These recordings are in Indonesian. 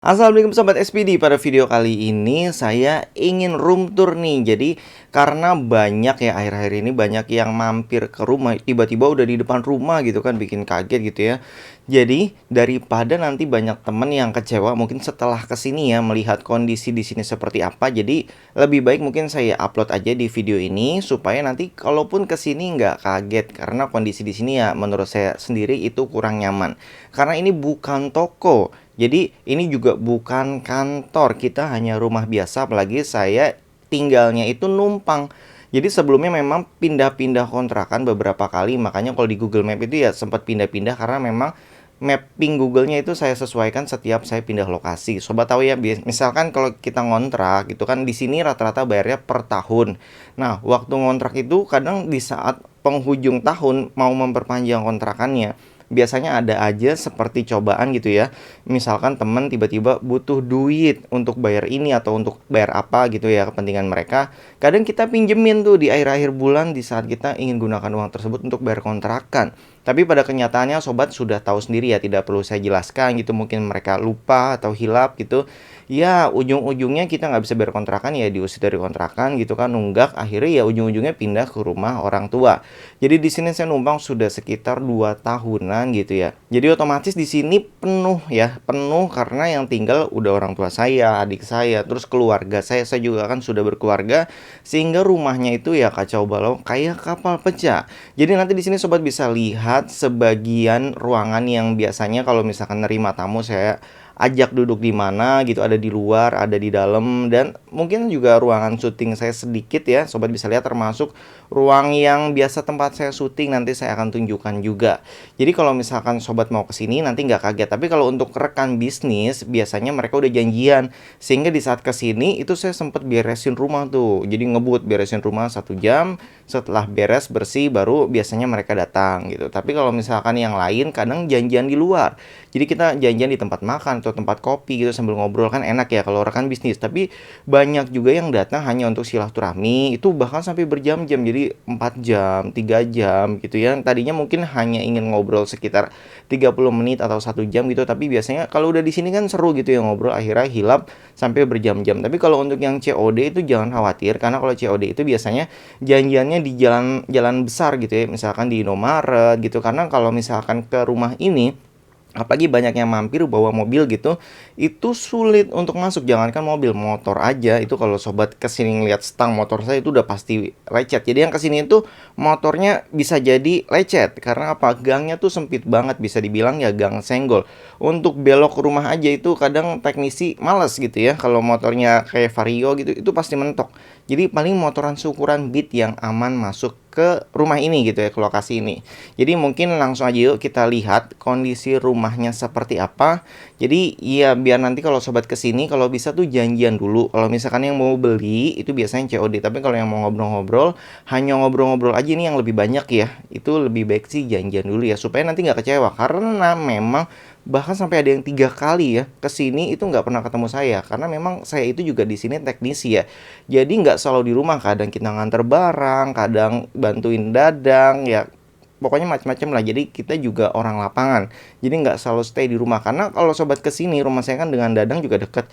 Assalamualaikum Sobat SPD, pada video kali ini saya ingin room tour nih. Jadi karena banyak ya akhir-akhir ini banyak yang mampir ke rumah tiba-tiba udah di depan rumah gitu kan, bikin kaget gitu ya. Jadi daripada nanti banyak temen yang kecewa mungkin setelah kesini ya melihat kondisi di sini seperti apa. Jadi lebih baik mungkin saya upload aja di video ini supaya nanti kalaupun kesini nggak kaget, karena kondisi di sini ya menurut saya sendiri itu kurang nyaman. Karena ini bukan toko. Jadi ini juga bukan kantor, kita hanya rumah biasa, apalagi saya tinggalnya itu numpang. Jadi sebelumnya memang pindah-pindah kontrakan beberapa kali, makanya kalau di Google Map itu ya sempat pindah-pindah karena memang mapping Google-nya itu saya sesuaikan setiap saya pindah lokasi. Sobat tahu ya, misalkan kalau kita ngontrak gitu kan, di sini rata-rata bayarnya per tahun. Nah, waktu ngontrak itu kadang di saat penghujung tahun mau memperpanjang kontrakannya, biasanya ada aja seperti cobaan gitu ya. Misalkan teman tiba-tiba butuh duit untuk bayar ini atau untuk bayar apa gitu ya, kepentingan mereka. Kadang kita pinjemin tuh di akhir-akhir bulan di saat kita ingin gunakan uang tersebut untuk bayar kontrakan. Tapi pada kenyataannya sobat sudah tahu sendiri ya, tidak perlu saya jelaskan gitu. Mungkin mereka lupa atau hilap gitu. Ya ujung-ujungnya kita nggak bisa bayar kontrakan, ya diusir dari kontrakan gitu kan, nunggak. Akhirnya ya ujung-ujungnya pindah ke rumah orang tua. Jadi di sini saya numpang sudah sekitar 2 tahunan gitu ya. Jadi otomatis di sini penuh ya, penuh karena yang tinggal udah orang tua saya, adik saya, terus keluarga saya juga kan sudah berkeluarga, sehingga rumahnya itu ya kacau balau kayak kapal pecah. Jadi nanti di sini sobat bisa lihat sebagian ruangan yang biasanya kalau misalkan nerima tamu saya ajak duduk di mana gitu, ada di luar, ada di dalam, dan mungkin juga ruangan syuting saya sedikit ya. Sobat bisa lihat termasuk ruang yang biasa tempat saya syuting, nanti saya akan tunjukkan juga. Jadi kalau misalkan sobat mau kesini nanti nggak kaget. Tapi kalau untuk rekan bisnis biasanya mereka udah janjian, sehingga di saat kesini itu saya sempat beresin rumah tuh. Jadi ngebut beresin rumah 1 jam, setelah beres bersih baru biasanya mereka datang gitu. Tapi kalau misalkan yang lain kadang janjian di luar. Jadi kita janjian di tempat makan atau tempat kopi gitu sambil ngobrol, kan enak ya kalau rekan bisnis. Tapi banyak juga yang datang hanya untuk silaturahmi, itu bahkan sampai berjam-jam. Jadi 4 jam, 3 jam gitu ya. Tadinya mungkin hanya ingin ngobrol sekitar 30 menit atau 1 jam gitu, tapi biasanya kalau udah di sini kan seru gitu ya ngobrol, akhirnya hilap sampai berjam-jam. Tapi kalau untuk yang COD itu jangan khawatir, karena kalau COD itu biasanya janjiannya di jalan besar gitu ya, misalkan di Indomaret gitu. Karena kalau misalkan ke rumah ini apalagi banyak yang mampir bawa mobil gitu, itu sulit untuk masuk. Jangankan mobil, motor aja itu kalau sobat kesini ngeliat stang motor saya itu udah pasti lecet. Jadi yang kesini itu motornya bisa jadi lecet karena apa, gangnya tuh sempit banget, bisa dibilang ya gang senggol. Untuk belok ke rumah aja itu kadang teknisi males gitu ya, kalau motornya kayak Vario gitu itu pasti mentok. Jadi paling motoran seukuran Beat yang aman masuk ke rumah ini gitu ya, ke lokasi ini. Jadi mungkin langsung aja yuk kita lihat kondisi rumahnya seperti apa. Jadi ya biar nanti kalau sobat kesini kalau bisa tuh janjian dulu. Kalau misalkan yang mau beli itu biasanya COD. Tapi kalau yang mau ngobrol-ngobrol, hanya ngobrol-ngobrol aja nih yang lebih banyak ya, itu lebih baik sih janjian dulu ya, supaya nanti nggak kecewa. Karena memang bahkan sampai ada yang 3 kali ya kesini itu nggak pernah ketemu saya, karena memang saya itu juga di sini teknisi ya. Jadi nggak selalu di rumah, kadang kita nganter barang, kadang bantuin dadang ya, pokoknya macam-macam lah. Jadi kita juga orang lapangan, jadi nggak selalu stay di rumah. Karena kalau sobat kesini, rumah saya kan dengan dadang juga deket,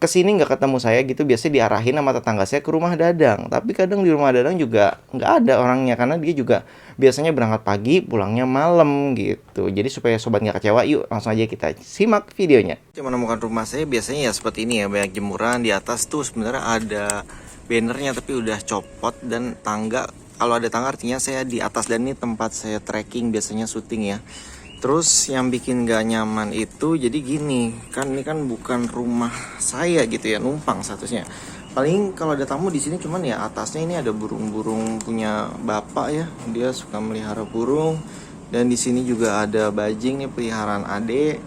kesini nggak ketemu saya gitu, biasanya diarahin sama tetangga saya ke rumah dadang. Tapi kadang di rumah dadang juga nggak ada orangnya, karena dia juga biasanya berangkat pagi pulangnya malam gitu. Jadi supaya sobat nggak kecewa, yuk langsung aja kita simak videonya. Saya menemukan rumah saya biasanya ya seperti ini ya, banyak jemuran. Di atas tuh sebenarnya ada bannernya tapi udah copot, dan tangga, kalau ada tangga artinya saya di atas, dan ini tempat saya trekking biasanya syuting ya. Terus yang bikin gak nyaman itu jadi gini, kan ini kan bukan rumah saya gitu ya, numpang statusnya. Paling kalau ada tamu di sini cuman ya atasnya ini ada burung-burung punya bapak ya, dia suka melihara burung. Dan di sini juga ada bajing nih, peliharaan ade.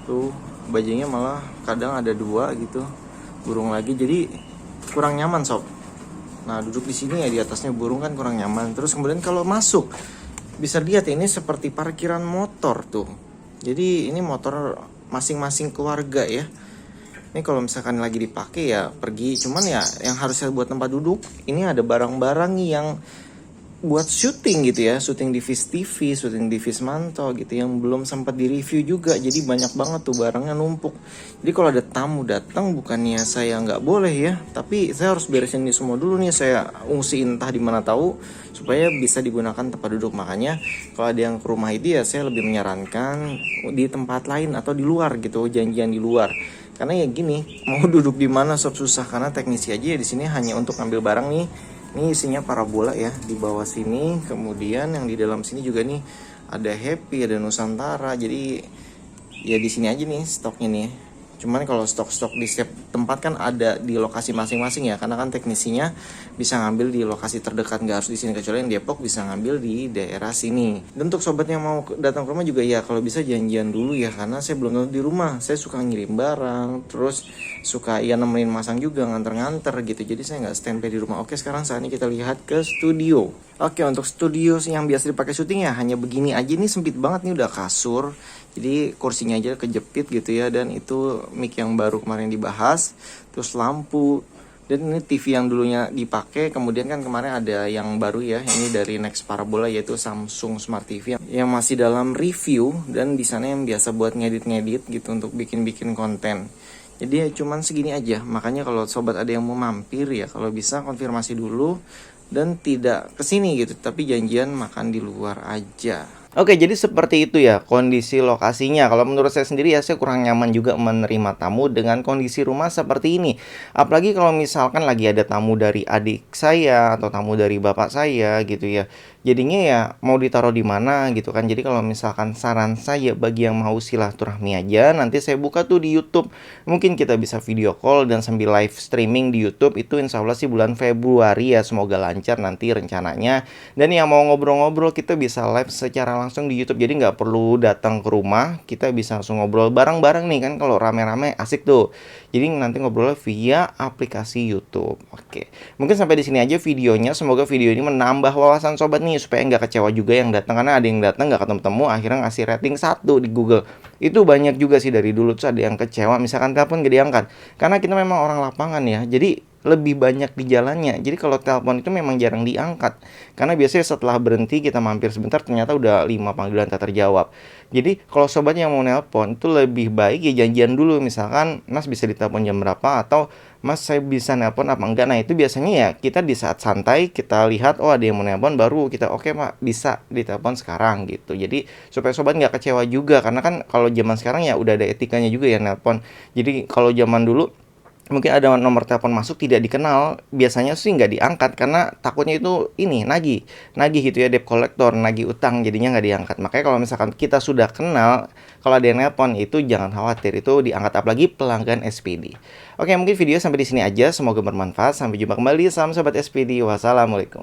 Tuh bajingnya malah kadang ada 2 gitu, burung lagi, jadi kurang nyaman sob. Nah duduk di sini ya di atasnya burung kan kurang nyaman. Terus kemudian kalau masuk bisa lihat ini seperti parkiran motor tuh. Jadi ini motor masing-masing keluarga ya. Ini kalau misalkan lagi dipakai ya pergi, cuman ya yang harusnya buat tempat duduk ini ada barang-barang yang buat syuting gitu ya, syuting di Viz TV, syuting di Vismanto gitu yang belum sempat di-review juga. Jadi banyak banget tuh barangnya numpuk. Jadi kalau ada tamu datang bukannya saya nggak boleh ya, tapi saya harus beresin ini semua dulu nih. Saya ungsiin entah di mana tahu supaya bisa digunakan tempat duduk. Makanya kalau ada yang ke rumah itu ya saya lebih menyarankan di tempat lain atau di luar gitu, janjian di luar. Karena ya gini, mau duduk di mana sob susah karena teknisi aja ya di sini hanya untuk ngambil barang nih. Ini isinya parabola ya di bawah sini, kemudian yang di dalam sini juga nih ada Happy, ada Nusantara. Jadi ya di sini aja nih stoknya nih. Cuman kalau stok-stok di setiap tempat kan ada di lokasi masing-masing ya, karena kan teknisinya bisa ngambil di lokasi terdekat, nggak harus di sini. Kecuali yang Depok bisa ngambil di daerah sini. Dan untuk sobat yang mau datang ke rumah juga ya kalau bisa janjian dulu ya, karena saya belum tentu di rumah. Saya suka ngirim barang, terus suka ya nemenin masang juga, nganter-nganter gitu. Jadi saya nggak standby di rumah. Oke, sekarang saatnya kita lihat ke studio. Oke, untuk studio yang biasa dipakai syuting ya hanya begini aja nih, sempit banget nih, udah kasur. Jadi kursinya aja kejepit gitu ya, dan itu mic yang baru kemarin dibahas, terus lampu, dan ini TV yang dulunya dipakai. Kemudian kan kemarin ada yang baru ya, ini dari Next Parabola yaitu Samsung Smart TV yang masih dalam review, dan di sana yang biasa buat ngedit-ngedit gitu untuk bikin-bikin konten. Jadi ya cuman segini aja. Makanya kalau sobat ada yang mau mampir ya kalau bisa konfirmasi dulu dan tidak kesini gitu, tapi janjian makan di luar aja. Oke, jadi seperti itu ya kondisi lokasinya. Kalau menurut saya sendiri ya, saya kurang nyaman juga menerima tamu dengan kondisi rumah seperti ini. Apalagi kalau misalkan lagi ada tamu dari adik saya atau tamu dari bapak saya gitu ya. Jadinya ya mau ditaruh di mana gitu kan. Jadi kalau misalkan saran saya bagi yang mau silaturahmi aja, nanti saya buka tuh di YouTube. Mungkin kita bisa video call dan sambil live streaming di YouTube. Itu insya Allah sih bulan Februari ya, semoga lancar nanti rencananya. Dan yang mau ngobrol-ngobrol kita bisa live secara langsung di YouTube. Jadi nggak perlu datang ke rumah, kita bisa langsung ngobrol bareng-bareng nih kan, kalau rame-rame asik tuh. Jadi nanti ngobrol via aplikasi YouTube. Oke, mungkin sampai di sini aja videonya. Semoga video ini menambah wawasan sobat nih supaya nggak kecewa juga yang datang, karena ada yang datang nggak ketemu-temu akhirnya ngasih rating 1 di Google. Itu banyak juga sih dari dulu tuh ada yang kecewa misalkan telepon gak diangkat, karena kita memang orang lapangan ya, jadi lebih banyak di jalannya. Jadi kalau telepon itu memang jarang diangkat, karena biasanya setelah berhenti kita mampir sebentar ternyata udah 5 panggilan tak terjawab. Jadi kalau sobat yang mau nelpon itu lebih baik ya janjian dulu, misalkan Mas bisa ditelepon jam berapa, atau Mas saya bisa nelpon apa enggak. Nah itu biasanya ya kita di saat santai kita lihat oh ada yang mau nelpon, baru kita oke Pak bisa ditelepon sekarang gitu. Jadi supaya sobat nggak kecewa juga, karena kan kalau zaman sekarang ya udah ada etikanya juga ya nelpon. Jadi kalau zaman dulu mungkin ada nomor telepon masuk tidak dikenal, biasanya sih nggak diangkat karena takutnya itu ini nagih gitu ya, debt collector, nagih utang, jadinya nggak diangkat. Makanya kalau misalkan kita sudah kenal, kalau ada yang nelpon itu jangan khawatir, itu diangkat, apalagi pelanggan SPD. Oke, mungkin video sampai di sini aja, semoga bermanfaat. Sampai jumpa kembali, salam sobat SPD, wassalamualaikum.